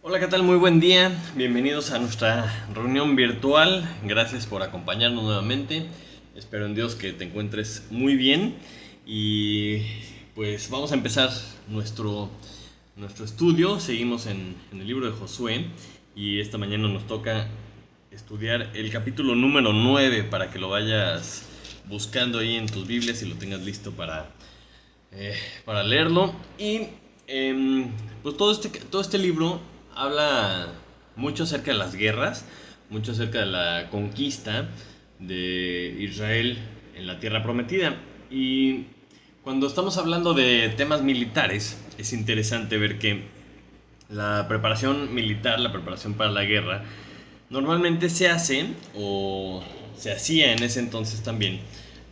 Hola, ¿qué tal? Muy buen día. Bienvenidos a nuestra reunión virtual. Gracias por acompañarnos nuevamente. Espero en Dios que te encuentres muy bien. Y pues vamos a empezar nuestro estudio. Seguimos en el libro de Josué. Y esta mañana nos toca estudiar el capítulo número 9 para que lo vayas buscando ahí en tus Biblias y lo tengas listo eh, para leerlo. Y pues todo este libro habla mucho acerca de las guerras, mucho acerca de la conquista de Israel en la tierra prometida. Y cuando estamos hablando de temas militares, es interesante ver que la preparación militar, la preparación para la guerra, normalmente se hace, o se hacía en ese entonces también,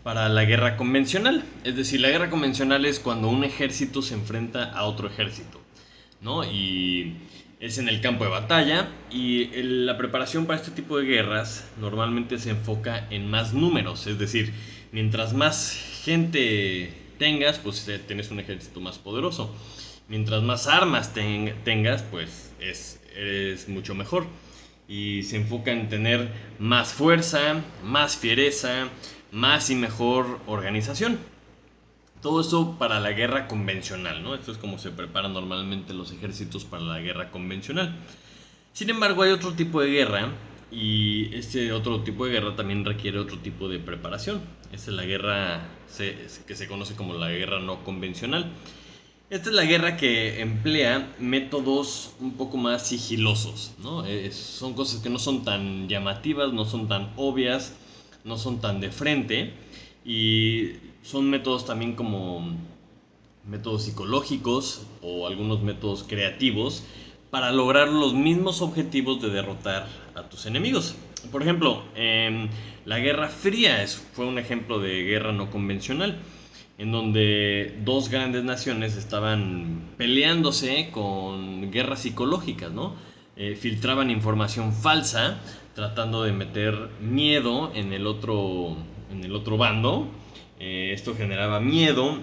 para la guerra convencional. Es decir, la guerra convencional es cuando un ejército se enfrenta a otro ejército, ¿no? Y es en el campo de batalla y la preparación para este tipo de guerras normalmente se enfoca en más números, es decir, mientras más gente tengas, pues tienes un ejército más poderoso. Mientras más armas tengas, pues eres mucho mejor. Y se enfoca en tener más fuerza, más fiereza, más y mejor organización. Todo eso para la guerra convencional, ¿no? Esto es como se preparan normalmente los ejércitos para la guerra convencional. Sin embargo, hay otro tipo de guerra y este otro tipo de guerra también requiere otro tipo de preparación. Esta es la guerra que se conoce como la guerra no convencional. Esta es la guerra que emplea métodos un poco más sigilosos, ¿no? Son cosas que no son tan llamativas, no son tan obvias, no son tan de frente y son métodos también como métodos psicológicos o algunos métodos creativos para lograr los mismos objetivos de derrotar a tus enemigos. Por ejemplo, la Guerra Fría fue un ejemplo de guerra no convencional, en donde dos grandes naciones estaban peleándose con guerras psicológicas, ¿no? Filtraban información falsa, tratando de meter miedo en el otro bando. Esto generaba miedo,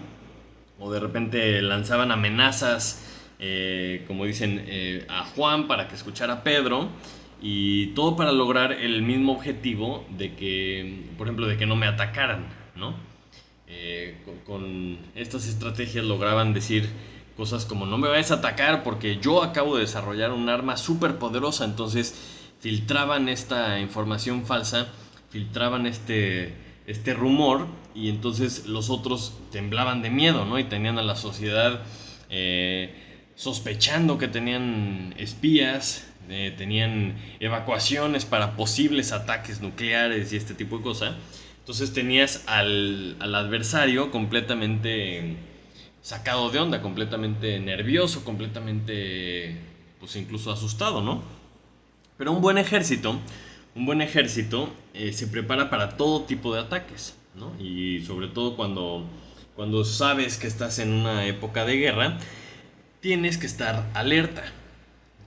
o de repente lanzaban amenazas, como dicen, a Juan para que escuchara a Pedro, y todo para lograr el mismo objetivo de que, por ejemplo, de que no me atacaran, ¿no? Con estas estrategias lograban decir cosas como no me vayas a atacar porque yo acabo de desarrollar un arma súper poderosa. Entonces filtraban esta información falsa, filtraban este rumor, y entonces los otros temblaban de miedo, ¿no? Y tenían a la sociedad sospechando que tenían espías, tenían evacuaciones para posibles ataques nucleares y este tipo de cosas. Entonces tenías al adversario completamente sacado de onda, completamente nervioso, completamente, pues incluso asustado, ¿no? Pero un buen ejército se prepara para todo tipo de ataques, ¿no? Y sobre todo cuando sabes que estás en una época de guerra, tienes que estar alerta.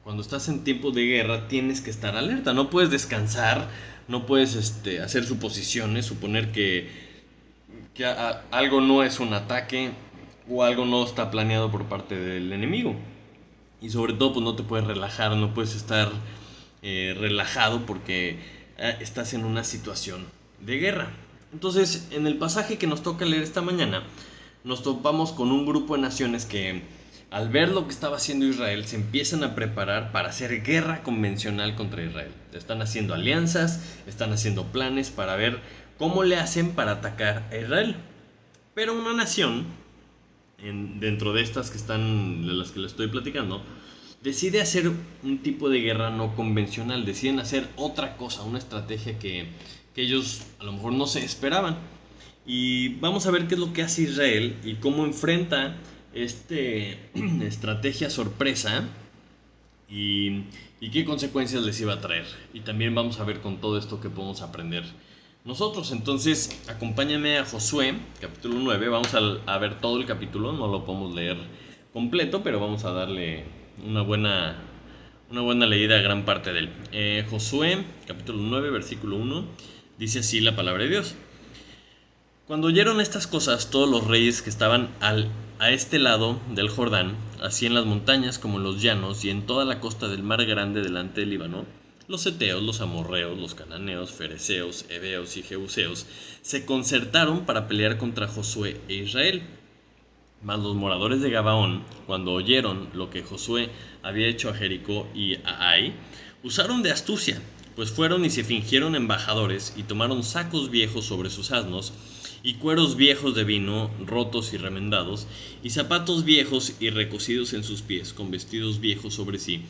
Cuando estás en tiempo de guerra tienes que estar alerta, no puedes descansar, no puedes hacer suposiciones, suponer que algo no es un ataque o algo no está planeado por parte del enemigo. Y sobre todo, pues no te puedes relajar, no puedes estar relajado porque estás en una situación de guerra. Entonces, en el pasaje que nos toca leer esta mañana, nos topamos con un grupo de naciones que, al ver lo que estaba haciendo Israel, se empiezan a preparar para hacer guerra convencional contra Israel. Están haciendo alianzas, están haciendo planes para ver cómo le hacen para atacar a Israel. Pero una nación, dentro de estas que están, de las que les estoy platicando, decide hacer un tipo de guerra no convencional, deciden hacer otra cosa, una estrategia que ellos a lo mejor no se esperaban. Y vamos a ver qué es lo que hace Israel y cómo enfrenta este estrategia sorpresa, y, y qué consecuencias les iba a traer. Y también vamos a ver con todo esto que podemos aprender nosotros. Entonces, acompáñame a Josué, capítulo 9. Vamos a ver todo el capítulo, no lo podemos leer completo, pero vamos a darle una buena leída a gran parte de él. Josué, capítulo 9, versículo 1, dice así la palabra de Dios. Cuando oyeron estas cosas, todos los reyes que estaban a este lado del Jordán, así en las montañas como en los llanos y en toda la costa del mar grande delante del Líbano, los heteos, los amorreos, los cananeos, fereceos, heveos y jebuseos se concertaron para pelear contra Josué e Israel. Mas los moradores de Gabaón, cuando oyeron lo que Josué había hecho a Jericó y a Ai, usaron de astucia, pues fueron y se fingieron embajadores y tomaron sacos viejos sobre sus asnos y cueros viejos de vino rotos y remendados y zapatos viejos y recocidos en sus pies con vestidos viejos sobre sí,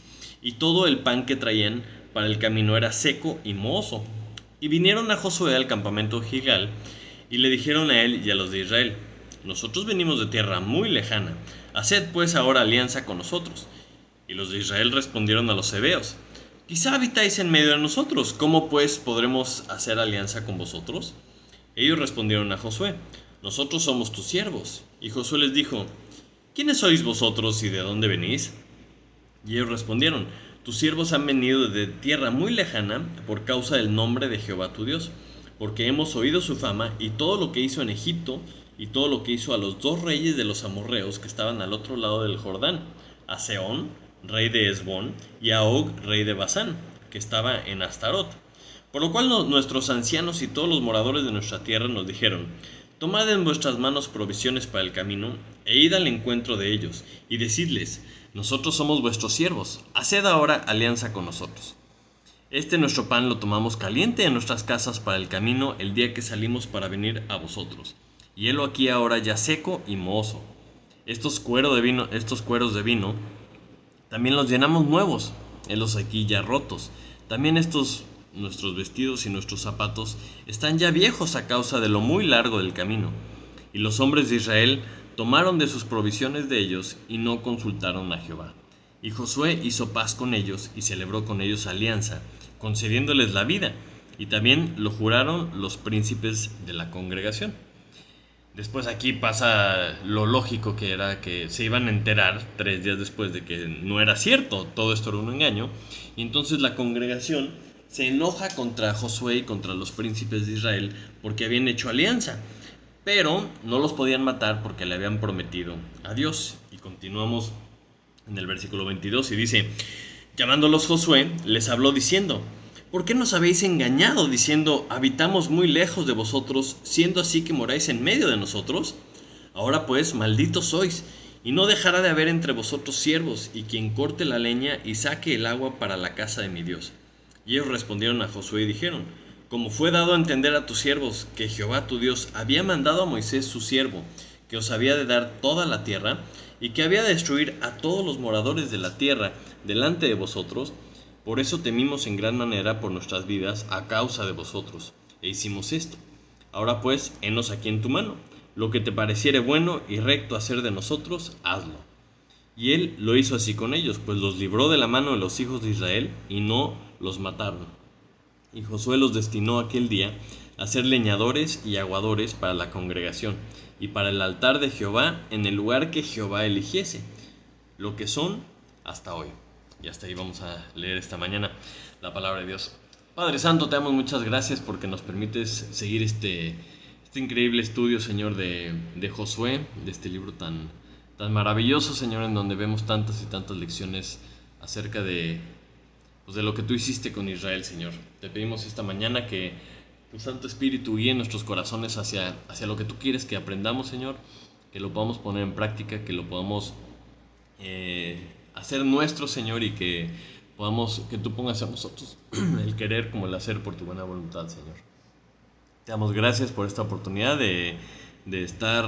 y todo el pan que traían para el camino era seco y mohoso. Y vinieron a Josué al campamento Gilgal y le dijeron a él y a los de Israel: nosotros venimos de tierra muy lejana, haced pues ahora alianza con nosotros. Y los de Israel respondieron a los heveos: quizá habitáis en medio de nosotros, ¿cómo pues podremos hacer alianza con vosotros? Ellos respondieron a Josué: nosotros somos tus siervos. Y Josué les dijo: ¿quiénes sois vosotros y de dónde venís? Y ellos respondieron: tus siervos han venido de tierra muy lejana por causa del nombre de Jehová tu Dios, porque hemos oído su fama y todo lo que hizo en Egipto y todo lo que hizo a los dos reyes de los amorreos que estaban al otro lado del Jordán, a Sehón, rey de Hesbón, y a Og, rey de Basán, que estaba en Astarot. Por lo cual nuestros ancianos y todos los moradores de nuestra tierra nos dijeron: tomad en vuestras manos provisiones para el camino, e id al encuentro de ellos, y decidles: nosotros somos vuestros siervos, haced ahora alianza con nosotros. Nuestro pan lo tomamos caliente en nuestras casas para el camino el día que salimos para venir a vosotros, y helo aquí ahora ya seco y mohoso. Estos cueros de vino también los llenamos nuevos, helos aquí ya rotos. También nuestros vestidos y nuestros zapatos están ya viejos a causa de lo muy largo del camino. Y los hombres de Israel tomaron de sus provisiones de ellos y no consultaron a Jehová. Y Josué hizo paz con ellos y celebró con ellos alianza, concediéndoles la vida, y también lo juraron los príncipes de la congregación. Después aquí pasa lo lógico, que era que se iban a enterar 3 días después de que no era cierto, todo esto era un engaño, y entonces la congregación se enoja contra Josué y contra los príncipes de Israel porque habían hecho alianza, pero no los podían matar porque le habían prometido a Dios. Y continuamos en el versículo 22 y dice: llamándolos Josué, les habló diciendo: ¿por qué nos habéis engañado diciendo: habitamos muy lejos de vosotros, siendo así que moráis en medio de nosotros? Ahora pues, malditos sois, y no dejará de haber entre vosotros siervos, y quien corte la leña y saque el agua para la casa de mi Dios. Y ellos respondieron a Josué y dijeron: como fue dado a entender a tus siervos que Jehová tu Dios había mandado a Moisés su siervo, que os había de dar toda la tierra, y que había de destruir a todos los moradores de la tierra delante de vosotros, por eso temimos en gran manera por nuestras vidas a causa de vosotros, e hicimos esto. Ahora pues, henos aquí en tu mano, lo que te pareciere bueno y recto hacer de nosotros, hazlo. Y él lo hizo así con ellos, pues los libró de la mano de los hijos de Israel, y no los mataron. Y Josué los destinó aquel día a ser leñadores y aguadores para la congregación, y para el altar de Jehová en el lugar que Jehová eligiese, lo que son hasta hoy. Y hasta ahí vamos a leer esta mañana la palabra de Dios. Padre Santo, te damos muchas gracias porque nos permites seguir este increíble estudio, Señor, de Josué, de este libro tan maravilloso, Señor, en donde vemos tantas y tantas lecciones acerca de lo que tú hiciste con Israel, Señor. Te pedimos esta mañana que tu Santo Espíritu guíe nuestros corazones hacia lo que tú quieres que aprendamos, Señor, que lo podamos poner en práctica, que lo podamos hacer nuestro, Señor, y que tú pongas a nosotros el querer como el hacer por tu buena voluntad, Señor. Te damos gracias por esta oportunidad de estar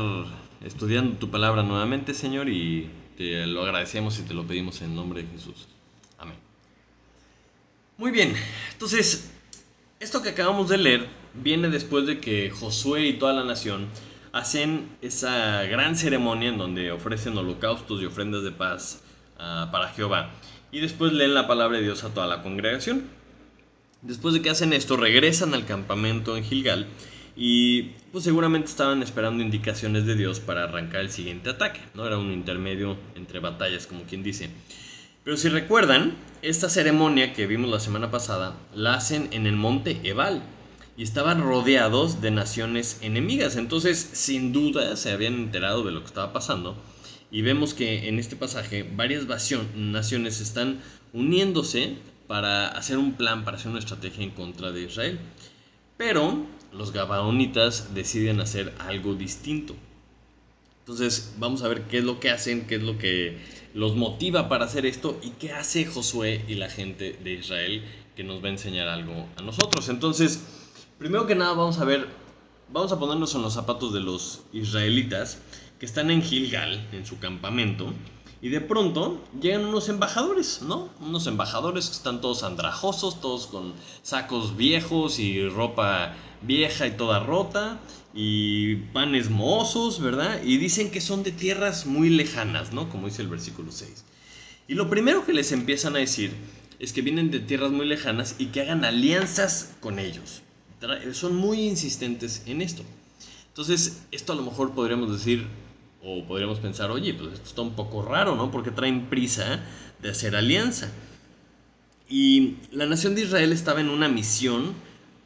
estudiando tu palabra nuevamente, Señor, y te lo agradecemos y te lo pedimos en nombre de Jesús. Amén. Muy bien, entonces, esto que acabamos de leer viene después de que Josué y toda la nación hacen esa gran ceremonia en donde ofrecen holocaustos y ofrendas de paz para Jehová. Y después leen la palabra de Dios a toda la congregación. Después de que hacen esto, regresan al campamento en Gilgal y pues seguramente estaban esperando indicaciones de Dios para arrancar el siguiente ataque, ¿no? Era un intermedio entre batallas, como quien dice. Pero si recuerdan, esta ceremonia que vimos la semana pasada la hacen en el monte Ebal y estaban rodeados de naciones enemigas. Entonces, sin duda, se habían enterado de lo que estaba pasando Y vemos que en este pasaje varias naciones están uniéndose para hacer un plan, para hacer una estrategia en contra de Israel. Pero los gabaonitas deciden hacer algo distinto. Entonces vamos a ver qué es lo que hacen, qué es lo que los motiva para hacer esto y qué hace Josué y la gente de Israel, que nos va a enseñar algo a nosotros. Entonces, primero que nada vamos a ponernos en los zapatos de los israelitas que están en Gilgal, en su campamento, y de pronto llegan unos embajadores, ¿no? Unos embajadores que están todos andrajosos, todos con sacos viejos y ropa vieja y toda rota, y panes mohosos, ¿verdad? Y dicen que son de tierras muy lejanas, ¿no? Como dice el versículo 6. Y lo primero que les empiezan a decir es que vienen de tierras muy lejanas y que hagan alianzas con ellos. Son muy insistentes en esto. Entonces, esto a lo mejor podríamos decir, o podríamos pensar, oye, pues esto está un poco raro, ¿no? Porque traen prisa de hacer alianza. Y la nación de Israel estaba en una misión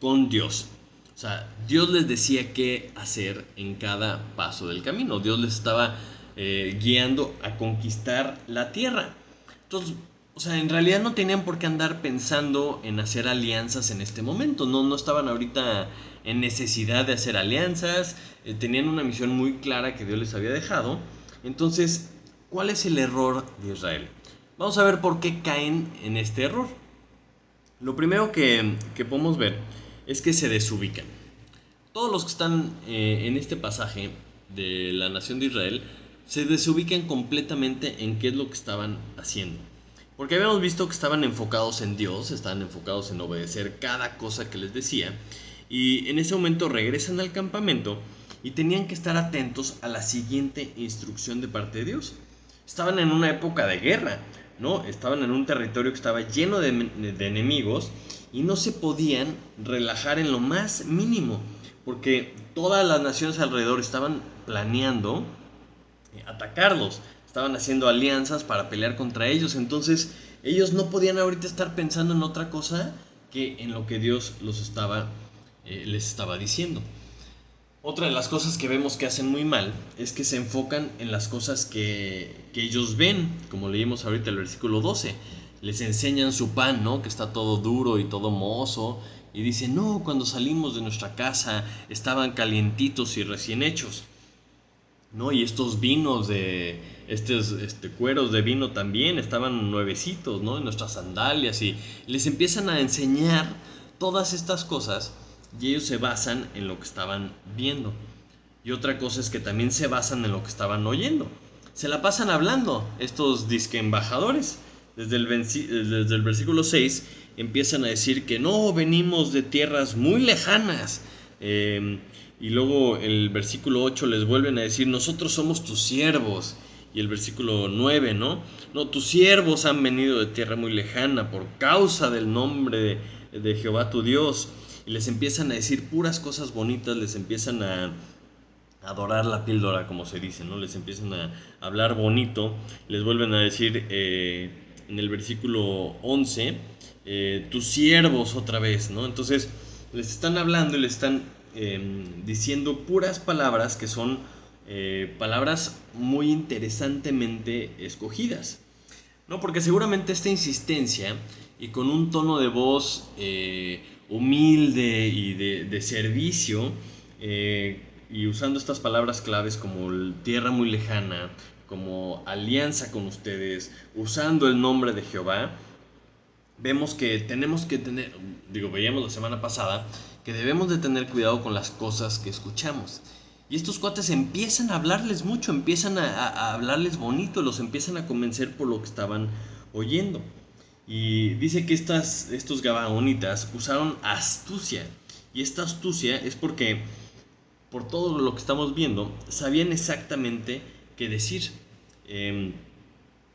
con Dios. O sea, Dios les decía qué hacer en cada paso del camino. Dios les estaba guiando a conquistar la tierra. Entonces, o sea, en realidad no tenían por qué andar pensando en hacer alianzas en este momento. No estaban ahorita en necesidad de hacer alianzas. Tenían una misión muy clara que Dios les había dejado. Entonces, ¿cuál es el error de Israel? Vamos a ver por qué caen en este error. Lo primero que podemos ver es que se desubican. Todos los que están en este pasaje de la nación de Israel se desubican completamente en qué es lo que estaban haciendo. Porque habíamos visto que estaban enfocados en Dios, estaban enfocados en obedecer cada cosa que les decía. Y en ese momento regresan al campamento y tenían que estar atentos a la siguiente instrucción de parte de Dios. Estaban en una época de guerra, ¿no? Estaban en un territorio que estaba lleno de enemigos y no se podían relajar en lo más mínimo, porque todas las naciones alrededor estaban planeando atacarlos, estaban haciendo alianzas para pelear contra ellos, entonces ellos no podían ahorita estar pensando en otra cosa que en lo que Dios les estaba diciendo. Otra de las cosas que vemos que hacen muy mal es que se enfocan en las cosas que ellos ven, como leímos ahorita el versículo 12. Les enseñan su pan, ¿no? Que está todo duro y todo mohoso. Y dicen, no, cuando salimos de nuestra casa estaban calientitos y recién hechos, ¿no? Y estos vinos estos cueros de vino también estaban nuevecitos, ¿no? En nuestras sandalias. Y les empiezan a enseñar todas estas cosas y ellos se basan en lo que estaban viendo. Y otra cosa es que también se basan en lo que estaban oyendo. Se la pasan hablando estos disque embajadores. Desde el versículo 6 empiezan a decir que no, venimos de tierras muy lejanas. Y luego el versículo 8 les vuelven a decir, nosotros somos tus siervos. Y el versículo 9, ¿no? No, tus siervos han venido de tierra muy lejana por causa del nombre de Jehová tu Dios. Y les empiezan a decir puras cosas bonitas, les empiezan a adorar la píldora, como se dice, ¿no? Les empiezan a hablar bonito, les vuelven a decir en el versículo 11, tus siervos otra vez, ¿no? Entonces les están hablando y les están diciendo puras palabras que son palabras muy interesantemente escogidas, ¿no? Porque seguramente esta insistencia y con un tono de voz humilde y de servicio, y usando estas palabras claves como tierra muy lejana, como alianza con ustedes, usando el nombre de Jehová, vemos que tenemos que tener, veíamos la semana pasada, que debemos de tener cuidado con las cosas que escuchamos. Y estos cuates empiezan a hablarles mucho, empiezan a hablarles bonito, los empiezan a convencer por lo que estaban oyendo. Y dice que estos gabaonitas usaron astucia. Y esta astucia es porque, por todo lo que estamos viendo, sabían exactamente qué decir.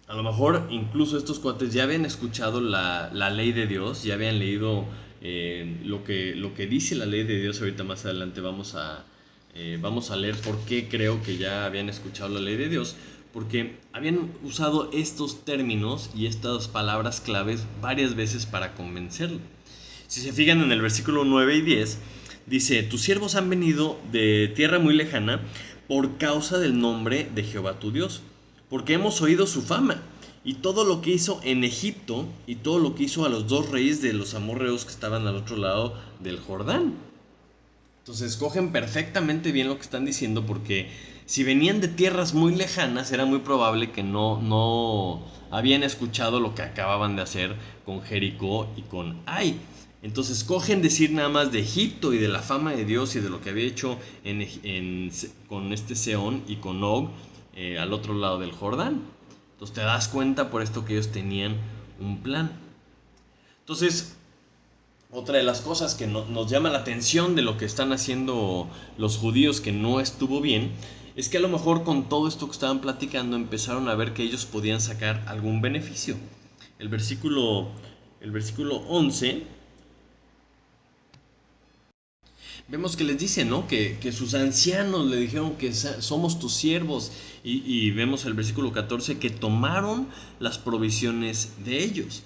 A lo mejor incluso estos cuates ya habían escuchado la ley de Dios, ya habían leído lo que dice la ley de Dios. Ahorita más adelante vamos a leer por qué creo que ya habían escuchado la ley de Dios, porque habían usado estos términos y estas palabras claves varias veces para convencerlo. Si se fijan en el versículo 9 y 10, dice, tus siervos han venido de tierra muy lejana por causa del nombre de Jehová tu Dios. porque hemos oído su fama y todo lo que hizo en Egipto y todo lo que hizo a los dos reyes de los amorreos que estaban al otro lado del Jordán. Entonces cogen perfectamente bien lo que están diciendo, porque si venían de tierras muy lejanas era muy probable que no habían escuchado lo que acababan de hacer con Jericó y con Ai. Entonces cogen decir nada más de Egipto y de la fama de Dios y de lo que había hecho con este Seón y con Og al otro lado del Jordán. Entonces te das cuenta por esto que ellos tenían un plan. Entonces, otra de las cosas que nos llama la atención de lo que están haciendo los judíos que no estuvo bien, es que a lo mejor con todo esto que estaban platicando empezaron a ver que ellos podían sacar algún beneficio. El versículo, el versículo 11, vemos que les dice, ¿no? Que sus ancianos le dijeron que somos tus siervos. Y vemos el versículo 14 que tomaron las provisiones de ellos.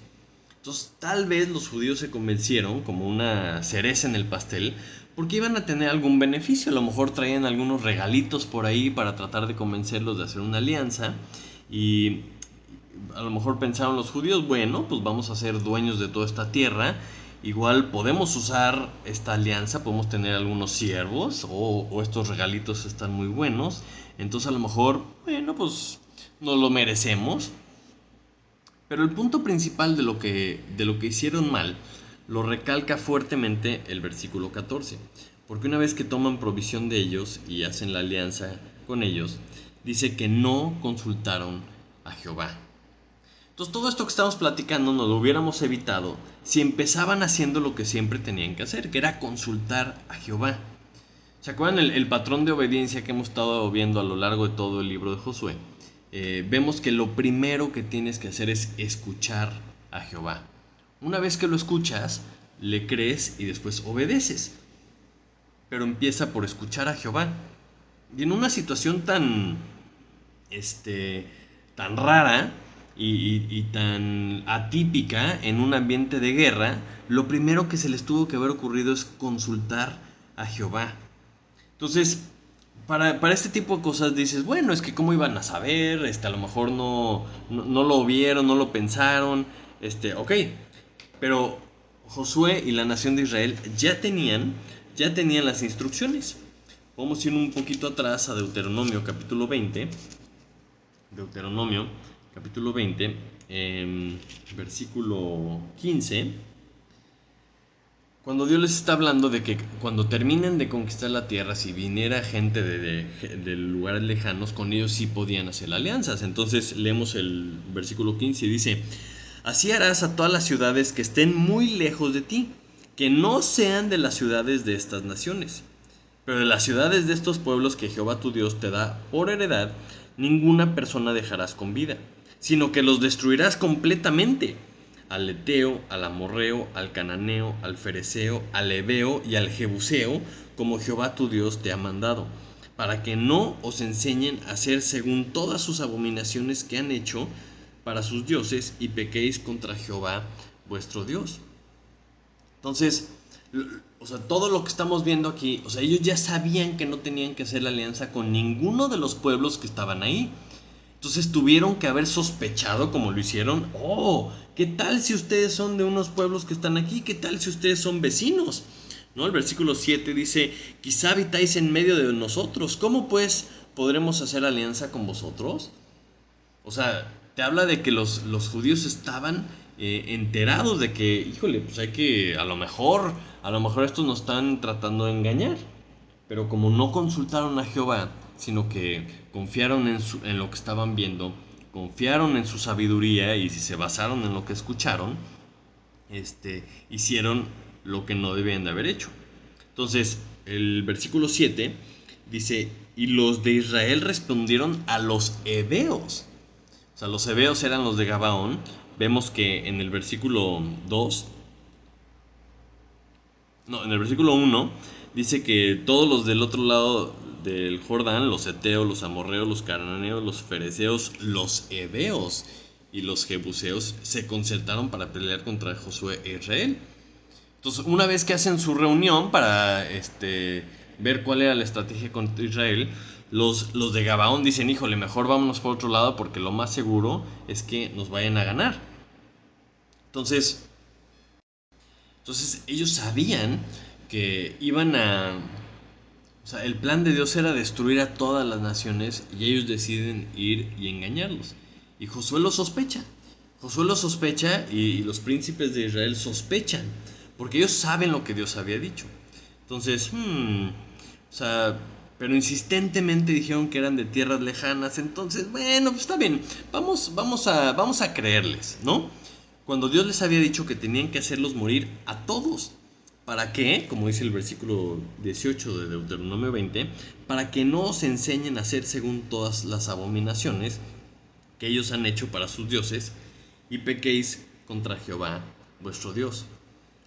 Entonces tal vez los judíos se convencieron como una cereza en el pastel porque iban a tener algún beneficio. A lo mejor traían algunos regalitos por ahí para tratar de convencerlos de hacer una alianza. Y a lo mejor pensaron los judíos, bueno, pues vamos a ser dueños de toda esta tierra. Igual podemos usar esta alianza, podemos tener algunos siervos o estos regalitos están muy buenos. Entonces a lo mejor, bueno, pues nos lo merecemos. Pero el punto principal de lo que hicieron mal lo recalca fuertemente el versículo 14. Porque una vez que toman provisión de ellos y hacen la alianza con ellos, dice que no consultaron a Jehová. Entonces todo esto que estamos platicando nos lo hubiéramos evitado si empezaban haciendo lo que siempre tenían que hacer, que era consultar a Jehová. ¿Se acuerdan el patrón de obediencia que hemos estado viendo a lo largo de todo el libro de Josué? Vemos que lo primero que tienes que hacer es escuchar a Jehová. Una vez que lo escuchas, le crees y después obedeces. Pero empieza por escuchar a Jehová. Y en una situación tan rara y tan atípica en un ambiente de guerra, lo primero que se les tuvo que haber ocurrido es consultar a Jehová. Entonces, para este tipo de cosas dices, bueno, es que cómo iban a saber, a lo mejor no lo vieron, no lo pensaron, ok, pero Josué y la nación de Israel ya tenían las instrucciones. Vamos a ir un poquito atrás a Deuteronomio capítulo 20, Deuteronomio capítulo 20, versículo 15. Cuando Dios les está hablando de que cuando terminen de conquistar la tierra, si viniera gente de lugares lejanos, con ellos sí podían hacer alianzas. Entonces leemos el versículo 15 y dice, así harás a todas las ciudades que estén muy lejos de ti, que no sean de las ciudades de estas naciones. Pero de las ciudades de estos pueblos que Jehová tu Dios te da por heredad, ninguna persona dejarás con vida, sino que los destruirás completamente. Al Eteo, al Amorreo, al Cananeo, al Fereceo, al Heveo y al Jebuseo, como Jehová tu Dios te ha mandado, para que no os enseñen a hacer según todas sus abominaciones que han hecho para sus dioses y pequéis contra Jehová vuestro Dios. Entonces, o sea, todo lo que estamos viendo aquí, o sea, ellos ya sabían que no tenían que hacer la alianza con ninguno de los pueblos que estaban ahí. Entonces tuvieron que haber sospechado como lo hicieron. Oh, ¿qué tal si ustedes son de unos pueblos que están aquí? ¿Qué tal si ustedes son vecinos? ¿No? El versículo 7 dice, quizá habitáis en medio de nosotros. ¿Cómo pues podremos hacer alianza con vosotros? O sea, te habla de que los judíos estaban enterados de que, híjole, pues a lo mejor estos nos están tratando de engañar. Pero como no consultaron a Jehová, sino que confiaron en lo que estaban viendo, confiaron en su sabiduría y si se basaron en lo que escucharon, hicieron lo que no debían de haber hecho. Entonces, el versículo 7 dice, y los de Israel respondieron a los heveos. O sea, los heveos eran los de Gabaón. Vemos que en el versículo 2, no, en el versículo 1 dice que todos los del otro lado del Jordán, los heteos, los amorreos, los cananeos, los fereceos, los heveos y los jebuseos se concertaron para pelear contra Josué e Israel. Entonces, una vez que hacen su reunión para ver cuál era la estrategia contra Israel, los de Gabaón dicen, híjole, mejor vámonos por otro lado porque lo más seguro es que nos vayan a ganar. Entonces, ellos sabían que iban a... O sea, el plan de Dios era destruir a todas las naciones y ellos deciden ir y engañarlos. Y Josué lo sospecha. Josué lo sospecha y los príncipes de Israel sospechan, porque ellos saben lo que Dios había dicho. Entonces, o sea, pero insistentemente dijeron que eran de tierras lejanas. Entonces, bueno, pues está bien, vamos a creerles, ¿no? Cuando Dios les había dicho que tenían que hacerlos morir a todos. ¿Para qué? Como dice el versículo 18 de Deuteronomio 20, para que no os enseñen a hacer según todas las abominaciones que ellos han hecho para sus dioses y pequéis contra Jehová vuestro Dios.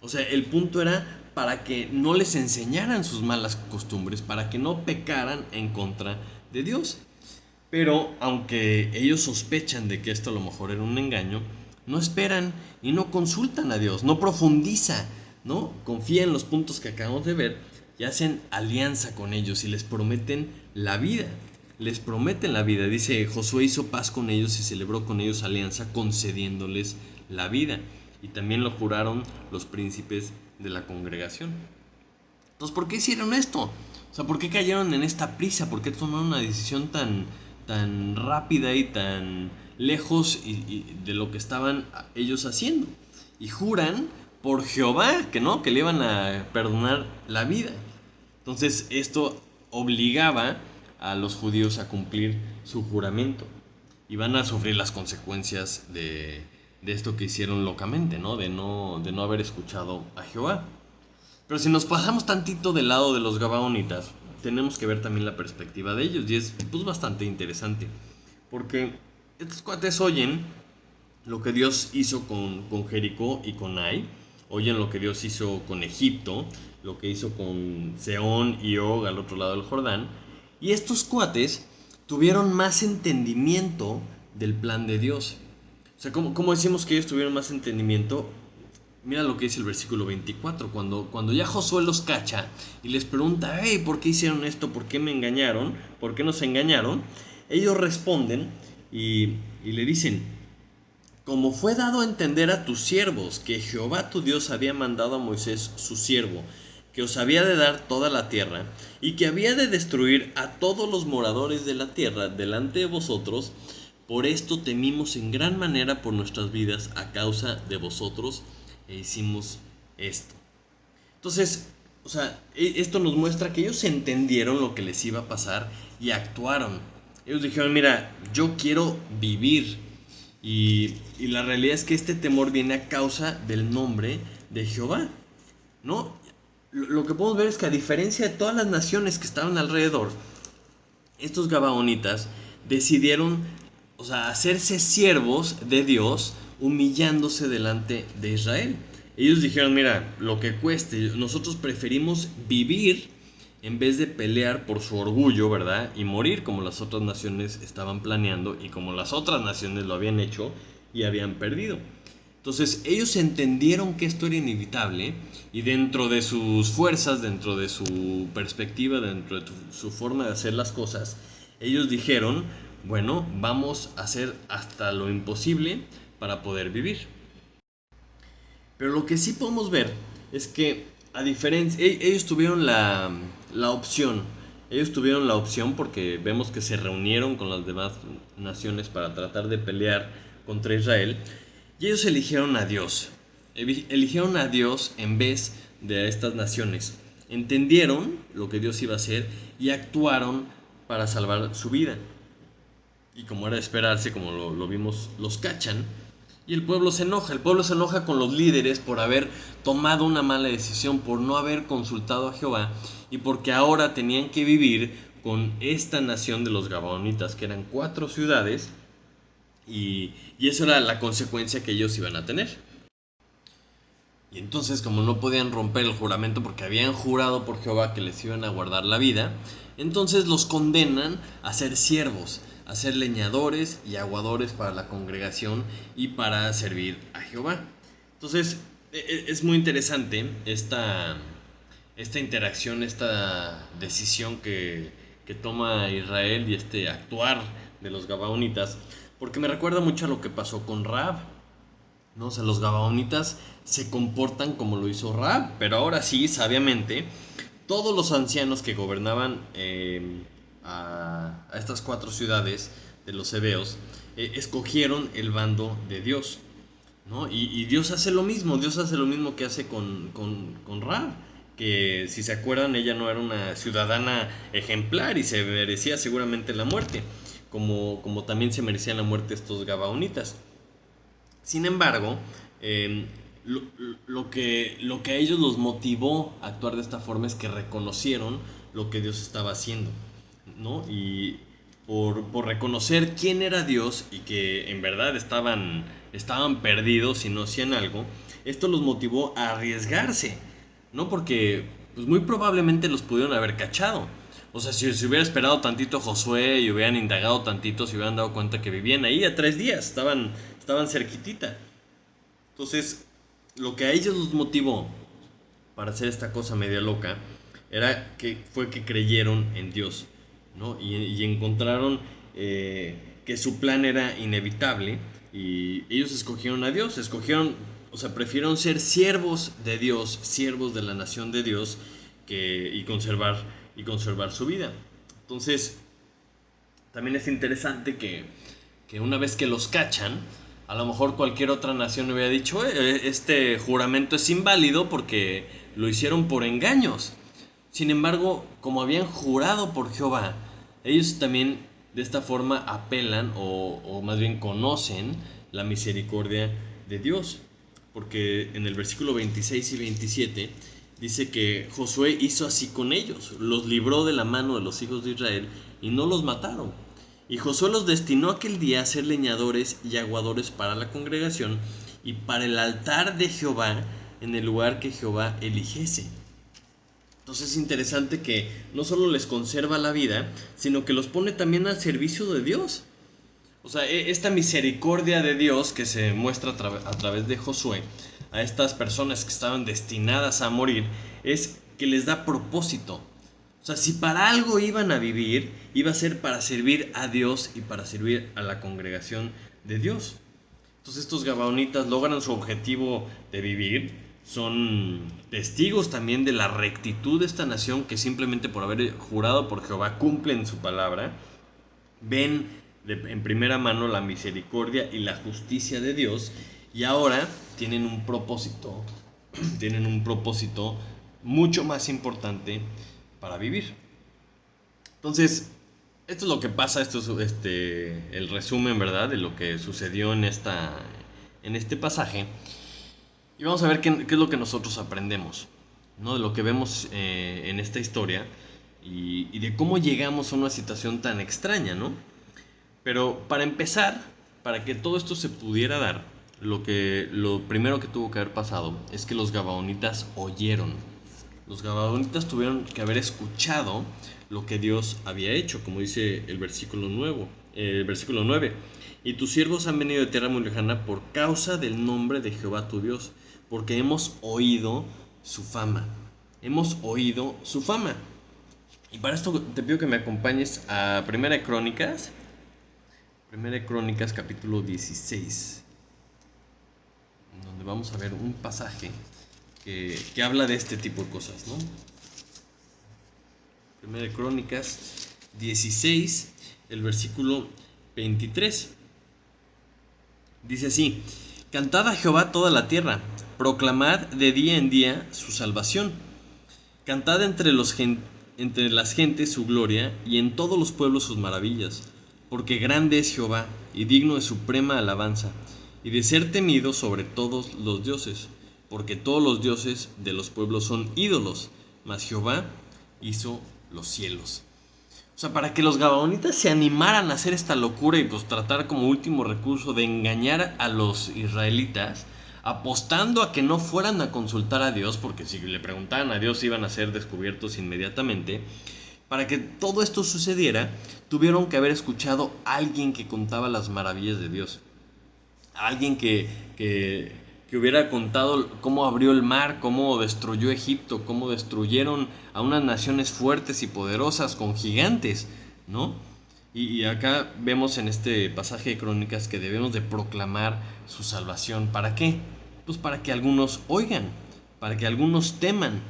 O sea, el punto era para que no les enseñaran sus malas costumbres, para que no pecaran en contra de Dios. Pero aunque ellos sospechan de que esto a lo mejor era un engaño, no esperan y no consultan a Dios, no profundiza, ¿no? Confía en los puntos que acabamos de ver y hacen alianza con ellos y les prometen la vida. Les prometen la vida. Dice, Josué hizo paz con ellos y celebró con ellos alianza concediéndoles la vida. Y también lo juraron los príncipes de la congregación. Entonces, ¿por qué hicieron esto? O sea, ¿por qué cayeron en esta prisa? ¿Por qué tomaron una decisión tan rápida y tan lejos de lo que estaban ellos haciendo? Y juran por Jehová que no, que le iban a perdonar la vida. Entonces, esto obligaba a los judíos a cumplir su juramento. Y van a sufrir las consecuencias de esto que hicieron locamente, ¿no? De no haber escuchado a Jehová. Pero si nos pasamos tantito del lado de los gabaonitas, tenemos que ver también la perspectiva de ellos y es pues bastante interesante. Porque estos cuates oyen lo que Dios hizo con Jericó y con Ai, oyen lo que Dios hizo con Egipto, lo que hizo con Seón y Og al otro lado del Jordán, y estos cuates tuvieron más entendimiento del plan de Dios. O sea, ¿cómo decimos que ellos tuvieron más entendimiento? Mira lo que dice el versículo 24, cuando ya Josué los cacha y les pregunta, hey, ¿por qué hicieron esto? ¿Por qué me engañaron? ¿Por qué nos engañaron? Ellos responden y le dicen, como fue dado a entender a tus siervos que Jehová tu Dios había mandado a Moisés su siervo, que os había de dar toda la tierra, y que había de destruir a todos los moradores de la tierra delante de vosotros, por esto temimos en gran manera por nuestras vidas a causa de vosotros, e hicimos esto. Entonces, o sea, esto nos muestra que ellos entendieron lo que les iba a pasar y actuaron. Ellos dijeron, mira, yo quiero vivir. Y la realidad es que este temor viene a causa del nombre de Jehová, ¿no? Lo que podemos ver es que a diferencia de todas las naciones que estaban alrededor, estos gabaonitas decidieron, o sea, hacerse siervos de Dios, humillándose delante de Israel. Ellos dijeron, mira, lo que cueste, nosotros preferimos vivir en vez de pelear por su orgullo, ¿verdad? Y morir como las otras naciones estaban planeando y como las otras naciones lo habían hecho y habían perdido. Entonces ellos entendieron que esto era inevitable y dentro de sus fuerzas, dentro de su perspectiva, dentro de su forma de hacer las cosas, ellos dijeron, bueno, vamos a hacer hasta lo imposible para poder vivir. Pero lo que sí podemos ver es que a diferencia, ellos tuvieron la opción. Ellos tuvieron la opción porque vemos que se reunieron con las demás naciones para tratar de pelear contra Israel. Y ellos eligieron a Dios. Eligieron a Dios en vez de a estas naciones. Entendieron lo que Dios iba a hacer y actuaron para salvar su vida. Y como era de esperarse, como lo vimos, los cachan. Y el pueblo se enoja con los líderes por haber tomado una mala decisión, por no haber consultado a Jehová y porque ahora tenían que vivir con esta nación de los Gabaonitas, que eran 4 ciudades, y eso era la consecuencia que ellos iban a tener. Y entonces, como no podían romper el juramento porque habían jurado por Jehová que les iban a guardar la vida, entonces los condenan a ser siervos, a ser leñadores y aguadores para la congregación y para servir a Jehová. Entonces, es muy interesante esta interacción, esta decisión que que toma Israel y este actuar de los gabaonitas, porque me recuerda mucho a lo que pasó con Rahab, ¿no? O sea, los gabaonitas se comportan como lo hizo Rahab, pero ahora sí, sabiamente, todos los ancianos que gobernaban a estas 4 ciudades de los hebeos escogieron el bando de Dios, ¿no? Y Dios hace lo mismo, Dios hace lo mismo que hace con Rahab, que si se acuerdan ella no era una ciudadana ejemplar y se merecía seguramente la muerte, como también se merecían la muerte estos gabaonitas. Sin embargo, eh, lo que a ellos los motivó a actuar de esta forma es que reconocieron lo que Dios estaba haciendo, ¿no? Y por reconocer quién era Dios y que en verdad estaban perdidos y no hacían algo, esto los motivó a arriesgarse, ¿no? Porque pues muy probablemente los pudieron haber cachado. O sea, si se hubiera esperado tantito Josué y hubieran indagado tantito, se hubieran dado cuenta que vivían ahí a 3 días, estaban cerquitita. Entonces, lo que a ellos los motivó para hacer esta cosa media loca fue que creyeron en Dios, ¿no? Y encontraron que su plan era inevitable y ellos escogieron a Dios, o sea, prefirieron ser siervos de Dios, siervos de la nación de Dios, y conservar su vida. Entonces, también es interesante que una vez que los cachan, a lo mejor cualquier otra nación hubiera dicho, este juramento es inválido porque lo hicieron por engaños. Sin embargo, como habían jurado por Jehová, ellos también de esta forma apelan o más bien conocen la misericordia de Dios. Porque en el versículo 26 y 27 dice que Josué hizo así con ellos, los libró de la mano de los hijos de Israel y no los mataron. Y Josué los destinó aquel día a ser leñadores y aguadores para la congregación y para el altar de Jehová en el lugar que Jehová eligiese. Entonces es interesante que no solo les conserva la vida, sino que los pone también al servicio de Dios. O sea, esta misericordia de Dios que se muestra a través de Josué a estas personas que estaban destinadas a morir es que les da propósito. O sea, si para algo iban a vivir, iba a ser para servir a Dios y para servir a la congregación de Dios. Entonces estos gabaonitas logran su objetivo de vivir, son testigos también de la rectitud de esta nación que simplemente por haber jurado por Jehová cumplen su palabra, ven en primera mano la misericordia y la justicia de Dios y ahora tienen un propósito, tienen un propósito mucho más importante para vivir. Entonces, esto es lo que pasa, esto es el resumen, ¿verdad?, de lo que sucedió en este pasaje. Y vamos a ver qué es lo que nosotros aprendemos, ¿no? De lo que vemos en esta historia y de cómo llegamos a una situación tan extraña, ¿no? Pero para empezar, para que todo esto se pudiera dar, lo primero que tuvo que haber pasado es que los gabaonitas oyeron. Los gabaonitas tuvieron que haber escuchado lo que Dios había hecho, como dice el versículo 9. Y tus siervos han venido de tierra muy lejana por causa del nombre de Jehová tu Dios, porque hemos oído su fama. Hemos oído su fama. Y para esto te pido que me acompañes a Primera de Crónicas capítulo 16, donde vamos a ver un pasaje que habla de este tipo de cosas, ¿no? Primera de Crónicas 16, el versículo 23. Dice así: Cantad a Jehová toda la tierra, proclamad de día en día su salvación. Cantad entre las gentes su gloria y en todos los pueblos sus maravillas. Porque grande es Jehová, y digno de suprema alabanza, y de ser temido sobre todos los dioses, porque todos los dioses de los pueblos son ídolos, mas Jehová hizo los cielos. O sea, para que los gabaonitas se animaran a hacer esta locura y pues tratar como último recurso de engañar a los israelitas, apostando a que no fueran a consultar a Dios, porque si le preguntaban a Dios iban a ser descubiertos inmediatamente. Para que todo esto sucediera, tuvieron que haber escuchado a alguien que contaba las maravillas de Dios. A alguien que que hubiera contado cómo abrió el mar, cómo destruyó Egipto, cómo destruyeron a unas naciones fuertes y poderosas con gigantes, ¿no? Y acá vemos en este pasaje de Crónicas que debemos de proclamar su salvación. ¿Para qué? Pues para que algunos oigan, para que algunos teman,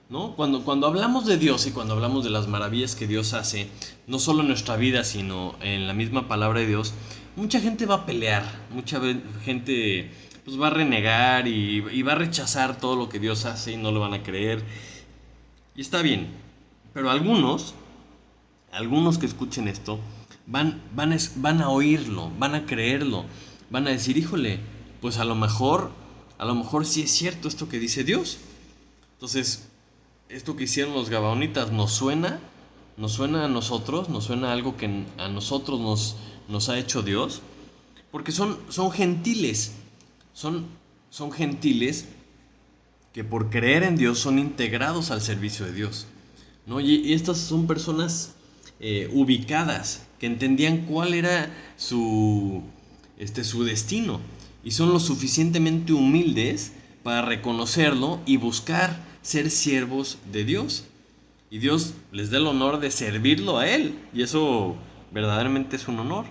¿no? Cuando hablamos de Dios y cuando hablamos de las maravillas que Dios hace, no solo en nuestra vida, sino en la misma palabra de Dios, mucha gente va a pelear, mucha gente pues va a renegar y va a rechazar todo lo que Dios hace y no lo van a creer. Y está bien, pero algunos que escuchen esto, van a oírlo, van a creerlo, van a decir, híjole, pues a lo mejor sí es cierto esto que dice Dios. Entonces, esto que hicieron los gabaonitas nos suena a nosotros, nos suena a algo que a nosotros nos ha hecho Dios, porque son gentiles, son, son gentiles que por creer en Dios son integrados al servicio de Dios, ¿no? Y estas son personas ubicadas, que entendían cuál era su destino y son lo suficientemente humildes para reconocerlo y buscar ser siervos de Dios. Y Dios les da el honor de servirlo a Él. Y eso verdaderamente es un honor.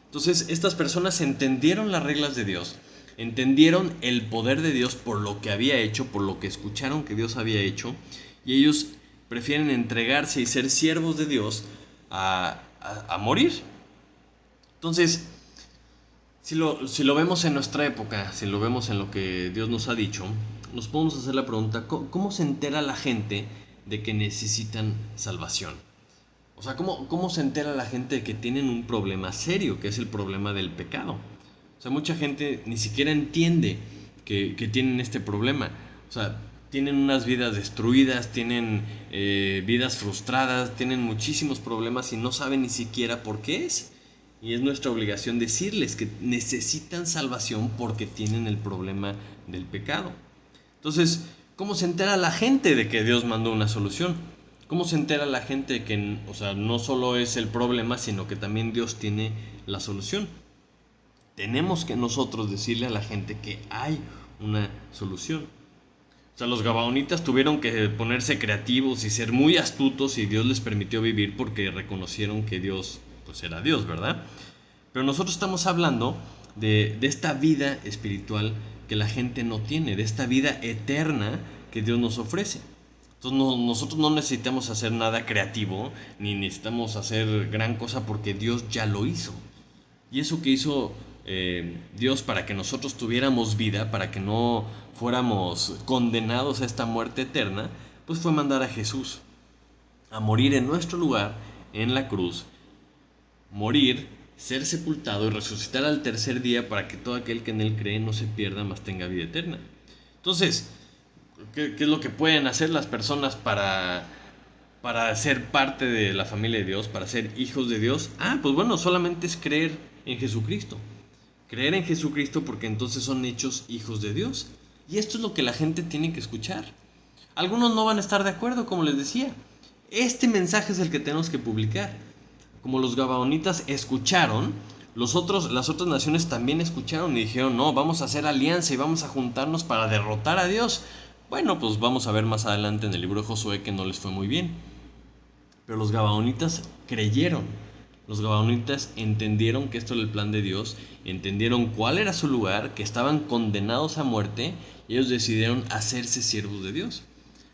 Entonces, estas personas entendieron las reglas de Dios. Entendieron el poder de Dios por lo que había hecho, por lo que escucharon que Dios había hecho. Y ellos prefieren entregarse y ser siervos de Dios a morir. Entonces, si lo vemos en nuestra época, si lo vemos en lo que Dios nos ha dicho, nos podemos hacer la pregunta, ¿cómo se entera la gente de que necesitan salvación? O sea, ¿cómo se entera la gente de que tienen un problema serio, que es el problema del pecado? O sea, mucha gente ni siquiera entiende que tienen este problema. O sea, tienen unas vidas destruidas, tienen vidas frustradas, tienen muchísimos problemas y no saben ni siquiera por qué es. Y es nuestra obligación decirles que necesitan salvación porque tienen el problema del pecado. Entonces, ¿cómo se entera la gente de que Dios mandó una solución? ¿Cómo se entera la gente de que, o sea, no solo es el problema, sino que también Dios tiene la solución? Tenemos que nosotros decirle a la gente que hay una solución. O sea, los gabaonitas tuvieron que ponerse creativos y ser muy astutos y Dios les permitió vivir porque reconocieron que Dios, pues era Dios, ¿verdad? Pero nosotros estamos hablando de esta vida espiritual que la gente no tiene, de esta vida eterna que Dios nos ofrece. Entonces nosotros no necesitamos hacer nada creativo, ni necesitamos hacer gran cosa porque Dios ya lo hizo. Y eso que hizo Dios para que nosotros tuviéramos vida, para que no fuéramos condenados a esta muerte eterna, pues fue mandar a Jesús a morir en nuestro lugar en la cruz, morir, ser sepultado y resucitar al tercer día para que todo aquel que en él cree no se pierda, mas tenga vida eterna. Entonces, ¿qué es lo que pueden hacer las personas para ser parte de la familia de Dios, para ser hijos de Dios? Ah, pues bueno, solamente es creer en Jesucristo. Creer en Jesucristo porque entonces son hechos hijos de Dios. Y esto es lo que la gente tiene que escuchar. Algunos no van a estar de acuerdo, como les decía. Este mensaje es el que tenemos que publicar. Como los gabaonitas escucharon, las otras naciones también escucharon y dijeron, no, vamos a hacer alianza y vamos a juntarnos para derrotar a Dios. Bueno, pues vamos a ver más adelante en el libro de Josué que no les fue muy bien. Pero los gabaonitas creyeron. Los gabaonitas entendieron que esto era el plan de Dios, entendieron cuál era su lugar, que estaban condenados a muerte y ellos decidieron hacerse siervos de Dios.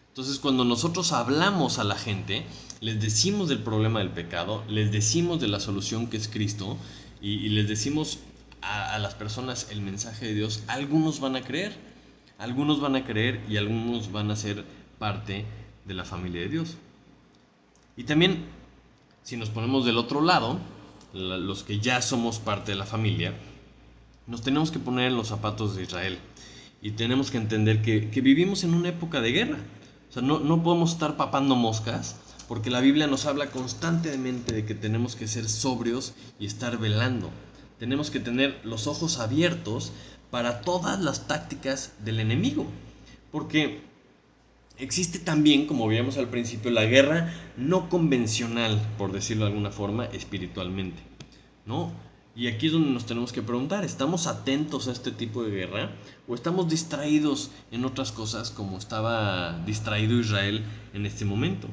Entonces, cuando nosotros hablamos a la gente, les decimos del problema del pecado, les decimos de la solución que es Cristo y les decimos a las personas el mensaje de Dios, algunos van a creer y algunos van a ser parte de la familia de Dios. Y también, si nos ponemos del otro lado, los que ya somos parte de la familia, nos tenemos que poner en los zapatos de Israel y tenemos que entender que vivimos en una época de guerra. O sea, no podemos estar papando moscas porque la Biblia nos habla constantemente de que tenemos que ser sobrios y estar velando. Tenemos que tener los ojos abiertos para todas las tácticas del enemigo. Porque existe también, como veíamos al principio, la guerra no convencional, por decirlo de alguna forma, espiritualmente, ¿no? Y aquí es donde nos tenemos que preguntar, ¿estamos atentos a este tipo de guerra o estamos distraídos en otras cosas como estaba distraído Israel en este momento?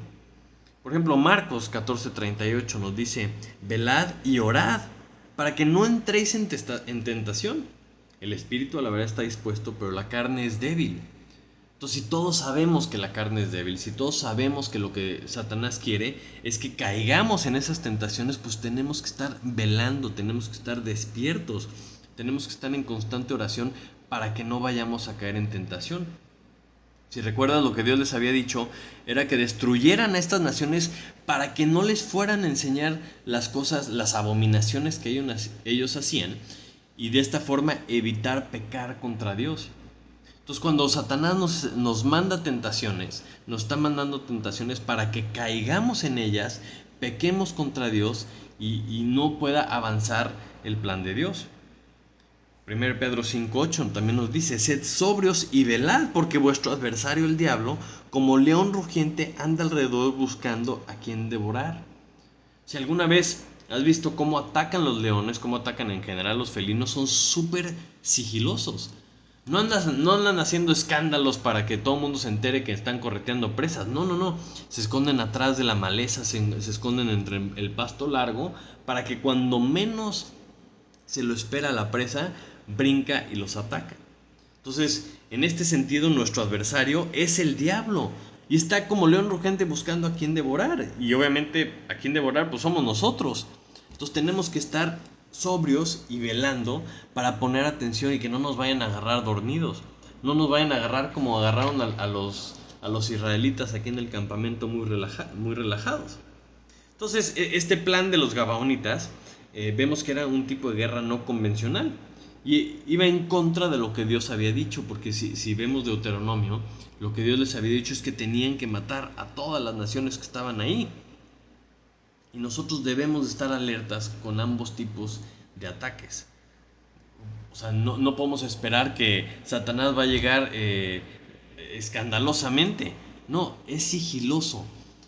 Por ejemplo, Marcos 14:38 nos dice, velad y orad para que no entréis en tentación. El espíritu a la verdad está dispuesto, pero la carne es débil. Entonces, si todos sabemos que la carne es débil, si todos sabemos que lo que Satanás quiere es que caigamos en esas tentaciones, pues tenemos que estar velando, tenemos que estar despiertos, tenemos que estar en constante oración para que no vayamos a caer en tentación. Si recuerdas, lo que Dios les había dicho era que destruyeran a estas naciones para que no les fueran a enseñar las cosas, las abominaciones que ellos hacían, y de esta forma evitar pecar contra Dios. Entonces, cuando Satanás nos manda tentaciones, nos está mandando tentaciones para que caigamos en ellas, pequemos contra Dios y no pueda avanzar el plan de Dios. 1 Pedro 5:8 también nos dice, sed sobrios y velad, porque vuestro adversario el diablo, como león rugiente, anda alrededor buscando a quien devorar. Si alguna vez has visto cómo atacan los leones, cómo atacan en general los felinos, son súper sigilosos. No andan haciendo escándalos para que todo el mundo se entere que están correteando presas. No, no, no. Se esconden atrás de la maleza, se esconden entre el pasto largo, para que cuando menos se lo espera la presa, brinca y los ataca. Entonces, en este sentido, nuestro adversario es el diablo. Y está como león rugiente buscando a quien devorar. Y obviamente a quien devorar pues somos nosotros. Entonces tenemos que estar sobrios y velando para poner atención y que no nos vayan a agarrar dormidos. No nos vayan a agarrar como agarraron a los israelitas aquí en el campamento muy relajados. Entonces, este plan de los Gabaonitas, vemos que era un tipo de guerra no convencional. Y iba en contra de lo que Dios había dicho, porque si vemos Deuteronomio, lo que Dios les había dicho es que tenían que matar a todas las naciones que estaban ahí. Y nosotros debemos estar alertas con ambos tipos de ataques. O sea, no podemos esperar que Satanás va a llegar escandalosamente. No, es sigiloso.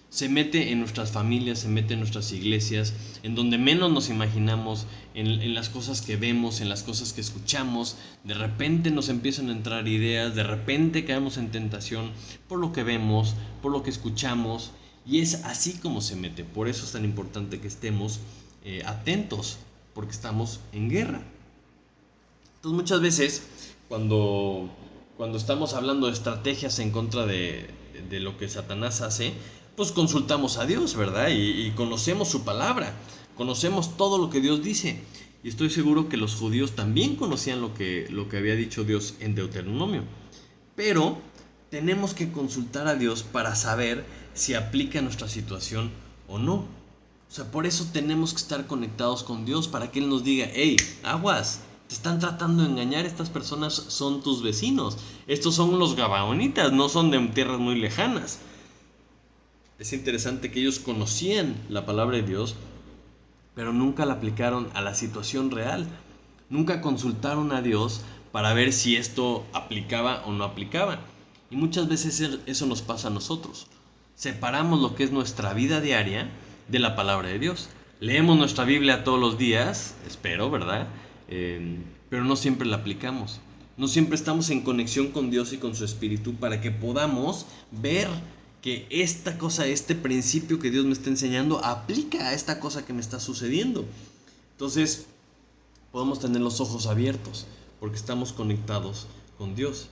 Se mete en nuestras familias, se mete en nuestras iglesias, en donde menos nos imaginamos, en las cosas que vemos, en las cosas que escuchamos. De repente nos empiezan a entrar ideas, de repente caemos en tentación por lo que vemos, por lo que escuchamos. Y es así como se mete. Por eso es tan importante que estemos atentos, porque estamos en guerra. Entonces muchas veces cuando estamos hablando de estrategias en contra de lo que Satanás hace, pues consultamos a Dios, ¿verdad? Y conocemos su palabra, conocemos todo lo que Dios dice. Y estoy seguro que los judíos también conocían lo que había dicho Dios en Deuteronomio. Pero tenemos que consultar a Dios para saber si aplica a nuestra situación o no. O sea, por eso tenemos que estar conectados con Dios para que Él nos diga, hey, aguas, te están tratando de engañar, estas personas son tus vecinos. Estos son los gabaonitas, no son de tierras muy lejanas. Es interesante que ellos conocían la palabra de Dios, pero nunca la aplicaron a la situación real. Nunca consultaron a Dios para ver si esto aplicaba o no aplicaba. Y muchas veces eso nos pasa a nosotros. Separamos lo que es nuestra vida diaria de la palabra de Dios. Leemos nuestra Biblia todos los días, espero, ¿verdad? Pero no siempre la aplicamos. No siempre estamos en conexión con Dios y con su Espíritu para que podamos ver que esta cosa, este principio que Dios me está enseñando, aplica a esta cosa que me está sucediendo. Entonces, podemos tener los ojos abiertos porque estamos conectados con Dios.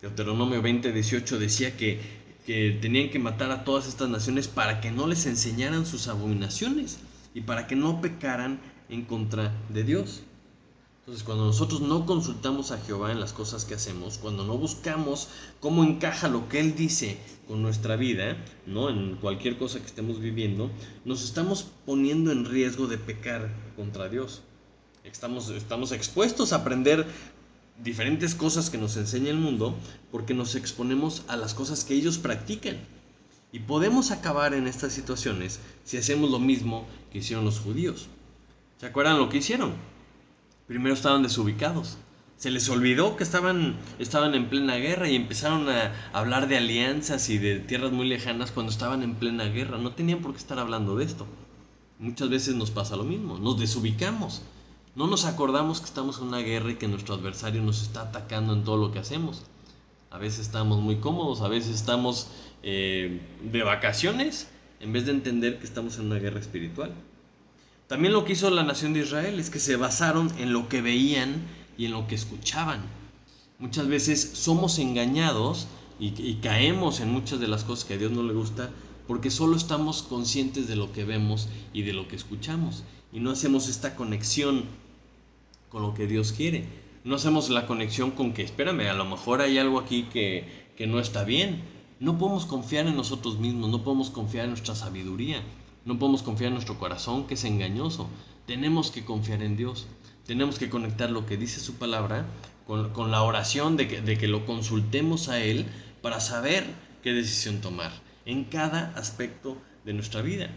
Deuteronomio 20:18 decía que tenían que matar a todas estas naciones para que no les enseñaran sus abominaciones y para que no pecaran en contra de Dios. Entonces, cuando nosotros no consultamos a Jehová en las cosas que hacemos, cuando no buscamos cómo encaja lo que Él dice con nuestra vida, ¿no? En cualquier cosa que estemos viviendo, nos estamos poniendo en riesgo de pecar contra Dios. Estamos expuestos a aprender diferentes cosas que nos enseña el mundo porque nos exponemos a las cosas que ellos practican. Y podemos acabar en estas situaciones si hacemos lo mismo que hicieron los judíos. ¿Se acuerdan lo que hicieron? Primero estaban desubicados. Se les olvidó que estaban en plena guerra y empezaron a hablar de alianzas y de tierras muy lejanas cuando estaban en plena guerra. No tenían por qué estar hablando de esto. Muchas veces nos pasa lo mismo, nos desubicamos. No nos acordamos que estamos en una guerra y que nuestro adversario nos está atacando en todo lo que hacemos. A veces estamos muy cómodos, a veces estamos de vacaciones, en vez de entender que estamos en una guerra espiritual. También lo que hizo la nación de Israel es que se basaron en lo que veían y en lo que escuchaban. Muchas veces somos engañados y caemos en muchas de las cosas que a Dios no le gusta porque solo estamos conscientes de lo que vemos y de lo que escuchamos y no hacemos esta conexión con lo que Dios quiere. No hacemos la conexión con que, espérame, a lo mejor hay algo aquí que no está bien. No podemos confiar en nosotros mismos, no podemos confiar en nuestra sabiduría, no podemos confiar en nuestro corazón que es engañoso. Tenemos que confiar en Dios. Tenemos que conectar lo que dice su palabra con la oración de que lo consultemos a Él para saber qué decisión tomar en cada aspecto de nuestra vida.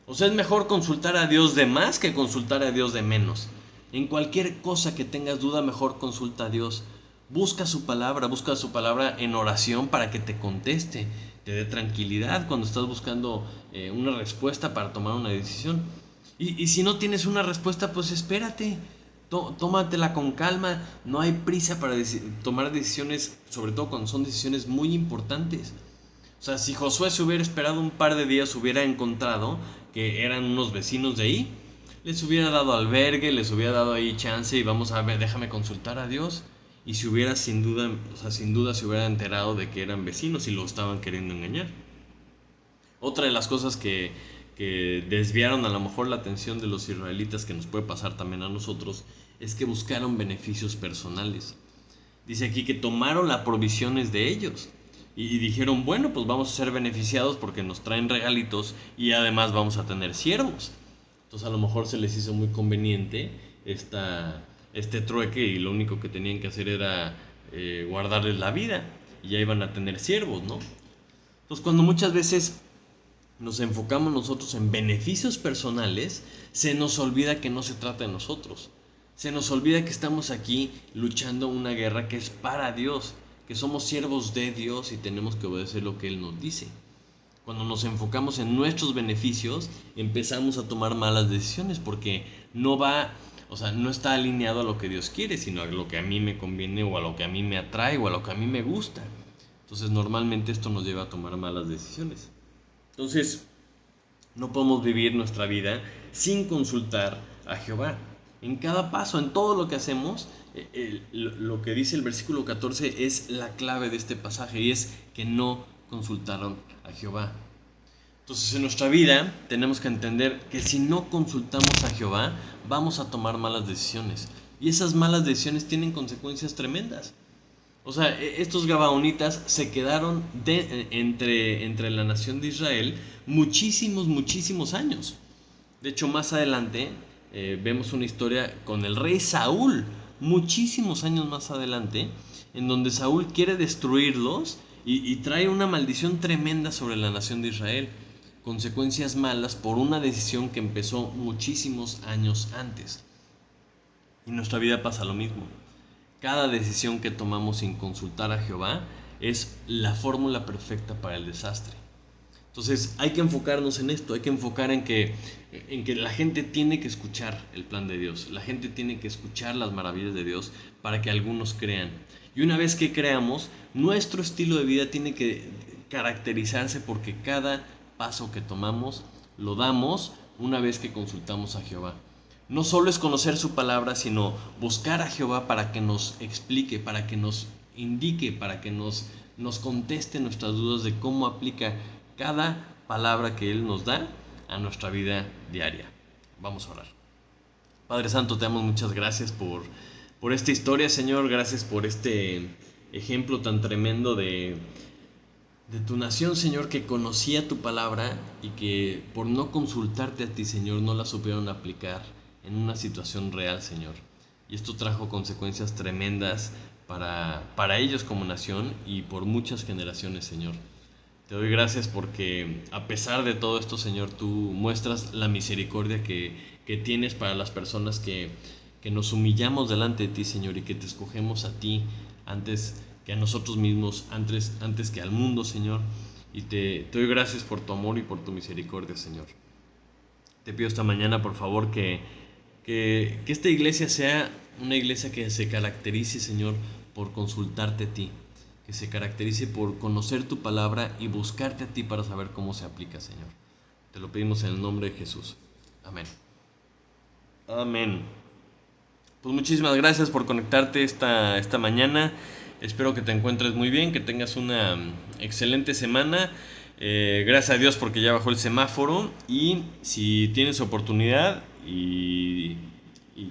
O sea, es mejor consultar a Dios de más que consultar a Dios de menos. En cualquier cosa que tengas duda, mejor consulta a Dios. Busca su palabra en oración para que te conteste, te dé tranquilidad cuando estás buscando una respuesta para tomar una decisión. Y si no tienes una respuesta, pues espérate, tómatela con calma. No hay prisa para tomar decisiones, sobre todo cuando son decisiones muy importantes. O sea, si Josué se hubiera esperado un par de días, hubiera encontrado que eran unos vecinos de ahí, les hubiera dado albergue, les hubiera dado ahí chance y vamos a ver, déjame consultar a Dios. Y si hubiera sin duda, o sea, sin duda se hubiera enterado de que eran vecinos y lo estaban queriendo engañar. Otra de las cosas que desviaron a lo mejor la atención de los israelitas, que nos puede pasar también a nosotros, es que buscaron beneficios personales. Dice aquí que tomaron las provisiones de ellos y dijeron, bueno, pues vamos a ser beneficiados porque nos traen regalitos y además vamos a tener siervos. Entonces a lo mejor se les hizo muy conveniente este trueque y lo único que tenían que hacer era guardarles la vida y ya iban a tener siervos, ¿no? Entonces cuando muchas veces nos enfocamos nosotros en beneficios personales, se nos olvida que no se trata de nosotros. Se nos olvida que estamos aquí luchando una guerra que es para Dios, que somos siervos de Dios y tenemos que obedecer lo que Él nos dice. Cuando nos enfocamos en nuestros beneficios, empezamos a tomar malas decisiones porque no está alineado a lo que Dios quiere, sino a lo que a mí me conviene o a lo que a mí me atrae o a lo que a mí me gusta. Entonces normalmente esto nos lleva a tomar malas decisiones. Entonces, no podemos vivir nuestra vida sin consultar a Jehová. En cada paso, en todo lo que hacemos, lo que dice el versículo 14 es la clave de este pasaje y es que no consultaron a Jehová. Entonces en nuestra vida tenemos que entender que si no consultamos a Jehová, vamos a tomar malas decisiones. Y esas malas decisiones tienen consecuencias tremendas. O sea, estos gabaonitas se quedaron entre la nación de Israel muchísimos años. De hecho, más adelante vemos una historia con el rey Saúl, muchísimos años más adelante, en donde Saúl quiere destruirlos y trae una maldición tremenda sobre la nación de Israel. Consecuencias malas por una decisión que empezó muchísimos años antes. Y en nuestra vida pasa lo mismo. Cada decisión que tomamos sin consultar a Jehová es la fórmula perfecta para el desastre. Entonces hay que enfocarnos en esto, hay que enfocar en que la gente tiene que escuchar el plan de Dios, la gente tiene que escuchar las maravillas de Dios para que algunos crean. Y una vez que creamos, nuestro estilo de vida tiene que caracterizarse porque cada paso que tomamos lo damos una vez que consultamos a Jehová. No solo es conocer su palabra, sino buscar a Jehová para que nos explique, para que nos indique, para que nos conteste nuestras dudas de cómo aplica cada palabra que Él nos da a nuestra vida diaria. Vamos a orar. Padre Santo, te damos muchas gracias por esta historia, Señor. Gracias por este ejemplo tan tremendo de tu nación, Señor, que conocía tu palabra y que por no consultarte a ti, Señor, no la supieron aplicar en una situación real, Señor. Y esto trajo consecuencias tremendas para ellos como nación y por muchas generaciones, Señor. Te doy gracias porque a pesar de todo esto, Señor, tú muestras la misericordia que tienes para las personas que nos humillamos delante de ti, Señor, y que te escogemos a ti antes que a nosotros mismos, antes que al mundo, Señor. Y te doy gracias por tu amor y por tu misericordia, Señor. Te pido esta mañana, por favor, que esta iglesia sea una iglesia que se caracterice, Señor, por consultarte a ti, que se caracterice por conocer tu palabra y buscarte a ti para saber cómo se aplica, Señor. Te lo pedimos en el nombre de Jesús. Amén. Amén. Pues muchísimas gracias por conectarte esta mañana. Espero que te encuentres muy bien, que tengas una excelente semana. Gracias a Dios porque ya bajó el semáforo. Y si tienes oportunidad y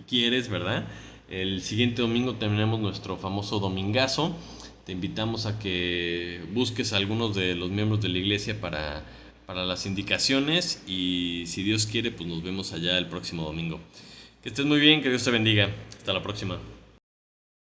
quieres, ¿verdad? El siguiente domingo terminamos nuestro famoso domingazo. Te invitamos a que busques a algunos de los miembros de la iglesia para las indicaciones. Y si Dios quiere, pues nos vemos allá el próximo domingo. Que estés muy bien, que Dios te bendiga. Hasta la próxima.